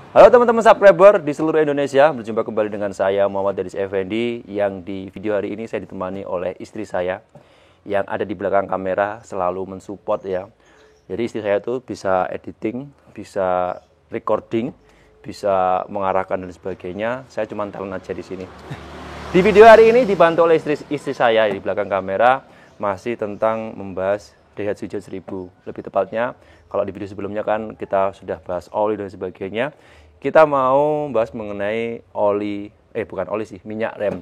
Halo teman-teman subscriber di seluruh Indonesia, berjumpa kembali dengan saya Muhammad Deris Effendi, yang di video hari ini saya ditemani oleh istri saya yang ada di belakang kamera selalu mensupport ya. Jadi istri saya tuh bisa editing, bisa recording, bisa mengarahkan dan sebagainya. Saya cuma talent aja di sini. Di video hari ini dibantu oleh istri saya di belakang kamera, masih tentang membahas Daihatsu Jet 1000. Lebih tepatnya, kalau di video sebelumnya kan kita sudah bahas oli dan sebagainya. Kita mau bahas mengenai minyak rem.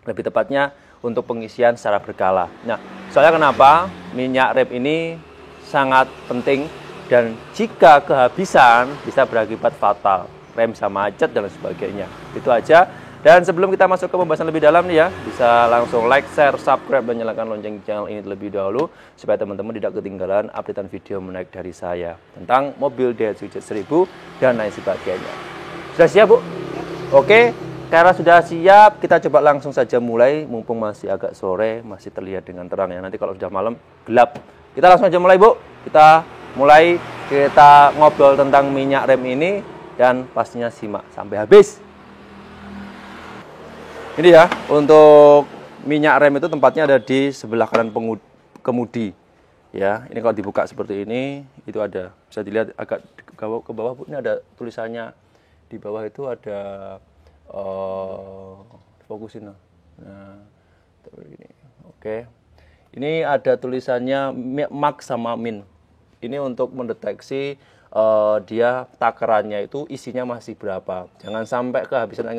Lebih tepatnya untuk pengisian secara berkala. Nah, soalnya kenapa? Minyak rem ini sangat penting dan jika kehabisan bisa berakibat fatal. Rem bisa macet dan sebagainya. Itu aja. Dan sebelum kita masuk ke pembahasan lebih dalam nih ya, bisa langsung like, share, subscribe, dan nyalakan lonceng channel ini terlebih dahulu supaya teman-teman tidak ketinggalan updatean video menarik dari saya tentang mobil Daihatsu Jet 1000 dan lain sebagainya. Sudah siap, Bu? Oke, karena sudah siap, kita coba langsung saja mulai. Mumpung masih agak sore, masih terlihat dengan terang ya. Nanti kalau sudah malam, gelap. Kita langsung aja mulai, Bu. Kita mulai, kita ngobrol tentang minyak rem ini dan pastinya simak sampai habis. Ini ya, untuk minyak rem itu tempatnya ada di sebelah kanan kemudi. Ya, ini kalau dibuka seperti ini, itu ada. Bisa dilihat agak ke bawah, Bu. Ini ada tulisannya. Di bawah itu ada fokusin. Nah, ini. Oke. Ini ada tulisannya max sama min. Ini untuk mendeteksi dia takarannya itu isinya masih berapa. Jangan sampai kehabisan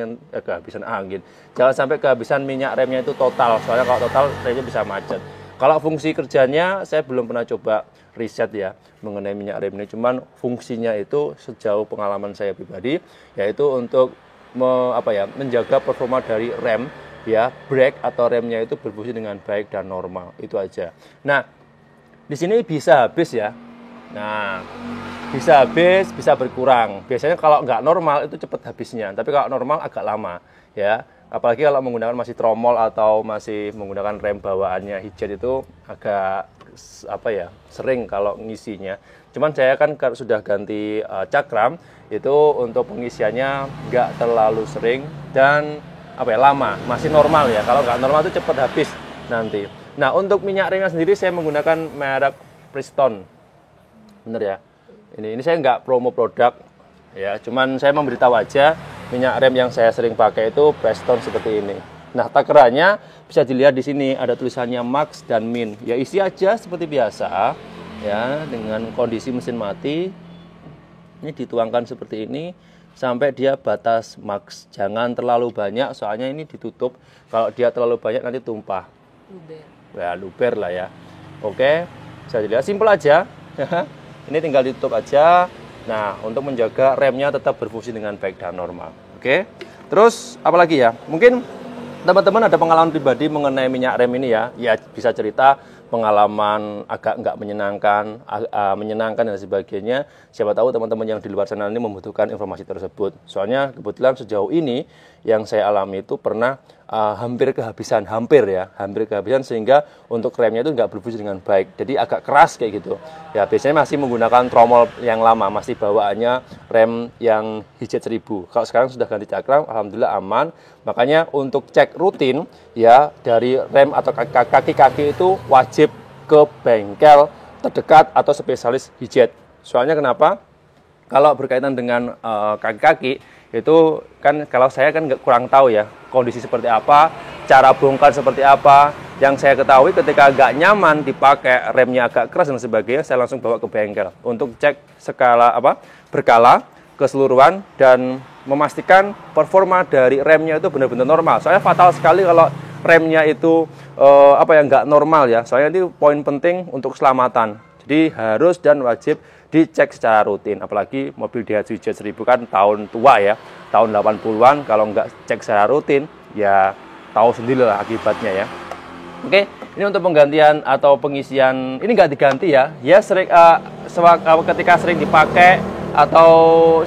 angin. Jangan sampai kehabisan minyak remnya itu total. Soalnya kalau total remnya bisa macet. Kalau fungsi kerjanya saya belum pernah coba riset ya mengenai minyak rem ini. Cuman fungsinya itu sejauh pengalaman saya pribadi yaitu untuk menjaga performa dari rem ya, brake atau remnya itu berfungsi dengan baik dan normal. Itu aja. Nah, di sini bisa habis ya. Nah, bisa habis, bisa berkurang. Biasanya kalau nggak normal itu cepat habisnya, tapi kalau normal agak lama, ya. Apalagi kalau menggunakan masih tromol atau masih menggunakan rem bawaannya Hijet itu agak sering kalau ngisinya. Cuman saya kan sudah ganti cakram, itu untuk pengisiannya nggak terlalu sering dan lama, masih normal ya. Kalau nggak normal itu cepat habis nanti. Nah, untuk minyak remnya sendiri saya menggunakan merek Pristone. Bener ya, ini saya nggak promo produk ya, cuman saya memberitahu aja minyak rem yang saya sering pakai itu Pristone seperti ini. Nah, takarannya bisa dilihat di sini ada tulisannya max dan min. Ya, isi aja seperti biasa ya, dengan kondisi mesin mati. Ini dituangkan seperti ini sampai dia batas max. Jangan terlalu banyak soalnya ini ditutup. Kalau dia terlalu banyak nanti tumpah. Luber lah ya. Oke, bisa dilihat simpel aja. Ini tinggal ditutup aja. Nah, untuk menjaga remnya tetap berfungsi dengan baik dan normal. Oke. Terus apalagi ya? Mungkin teman-teman ada pengalaman pribadi mengenai minyak rem ini ya. Ya, bisa cerita pengalaman agak nggak menyenangkan dan sebagainya. Siapa tahu teman-teman yang di luar sana ini membutuhkan informasi tersebut. Soalnya kebetulan sejauh ini yang saya alami itu pernah hampir kehabisan sehingga untuk remnya itu nggak berfungsi dengan baik. Jadi agak keras kayak gitu. Ya, biasanya masih menggunakan tromol yang lama, masih bawaannya rem yang Hijet 1000. Kalau sekarang sudah ganti cakram, alhamdulillah aman. Makanya untuk cek rutin ya dari rem atau kaki-kaki itu wajib ke bengkel terdekat atau spesialis Hijet. Soalnya kenapa? Kalau berkaitan dengan kaki-kaki itu kan kalau saya kan kurang tahu ya kondisi seperti apa, cara bongkar seperti apa. Yang saya ketahui ketika agak nyaman dipakai, remnya agak keras dan sebagainya, saya langsung bawa ke bengkel untuk cek berkala keseluruhan dan memastikan performa dari remnya itu benar-benar normal. Soalnya fatal sekali kalau remnya itu nggak normal ya. Soalnya ini poin penting untuk keselamatan. Jadi harus dan wajib dicek secara rutin. Apalagi mobil Daihatsu Jet 1000 kan tahun tua ya, tahun 80-an. Kalau nggak cek secara rutin, ya tahu sendirilah akibatnya ya. Oke, ini untuk penggantian atau pengisian, ini nggak diganti ya. Ya sering, ketika sering dipakai atau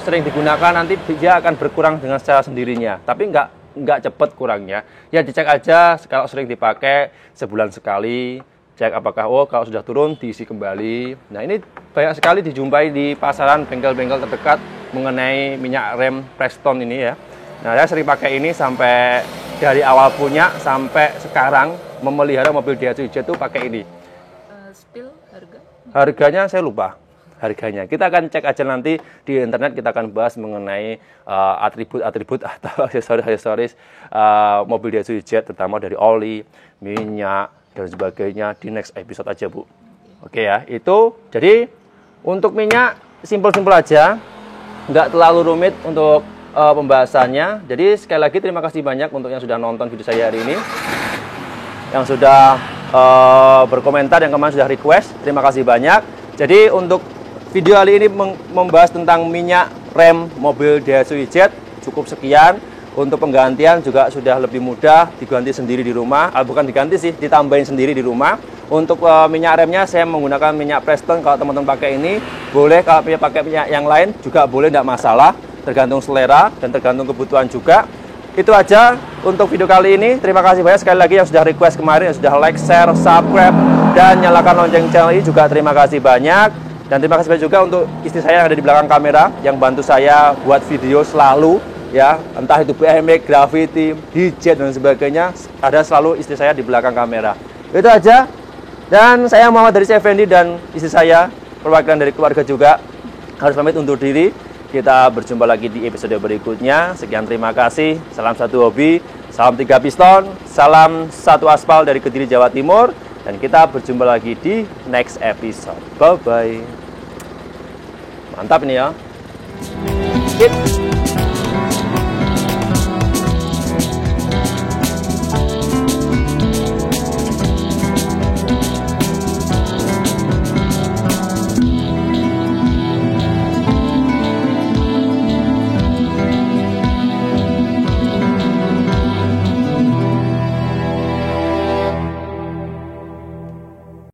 sering digunakan nanti dia akan berkurang dengan secara sendirinya. Tapi nggak cepat kurangnya. Ya dicek aja kalau sering dipakai sebulan sekali. cek apakah kalau sudah turun diisi kembali. Nah, ini banyak sekali dijumpai di pasaran bengkel-bengkel terdekat mengenai minyak rem Preston ini ya. Nah, saya sering pakai ini sampai dari awal punya sampai sekarang memelihara mobil Daihatsu Jet itu pakai ini. Spill harga? Harganya saya lupa. Harganya kita akan cek aja nanti di internet, kita akan bahas mengenai atribut-atribut atau aksesoris mobil Daihatsu Jet, terutama dari oli, minyak dan sebagainya di next episode aja Bu. Oke ya, itu jadi untuk minyak simpel-simpel aja, nggak terlalu rumit untuk pembahasannya. Jadi sekali lagi terima kasih banyak untuk yang sudah nonton video saya hari ini, yang sudah berkomentar, yang kemarin sudah request, terima kasih banyak. Jadi untuk video kali ini membahas tentang minyak rem mobil Daihatsu Jet cukup sekian. Untuk penggantian juga sudah lebih mudah, diganti sendiri di rumah. Bukan diganti sih, ditambahin sendiri di rumah. Untuk minyak remnya saya menggunakan minyak Preston. Kalau teman-teman pakai ini, boleh. Kalau pakai minyak yang lain juga boleh, tidak masalah. Tergantung selera dan tergantung kebutuhan juga. Itu aja untuk video kali ini. Terima kasih banyak sekali lagi yang sudah request kemarin, yang sudah like, share, subscribe, dan nyalakan lonceng channel ini juga terima kasih banyak. Dan terima kasih banyak juga untuk istri saya yang ada di belakang kamera, yang bantu saya buat video selalu. Ya, entah itu BMX, Gravity, Jet dan sebagainya, ada selalu istri saya di belakang kamera. Itu aja. Dan saya Muhammad dari Effendi dan istri saya, perwakilan dari keluarga juga, harus pamit undur diri. Kita berjumpa lagi di episode berikutnya. Sekian, terima kasih. Salam satu hobi, salam 3 piston, salam satu aspal dari Kediri, Jawa Timur. Dan kita berjumpa lagi di next episode. Bye-bye. Mantap ini ya. Hit.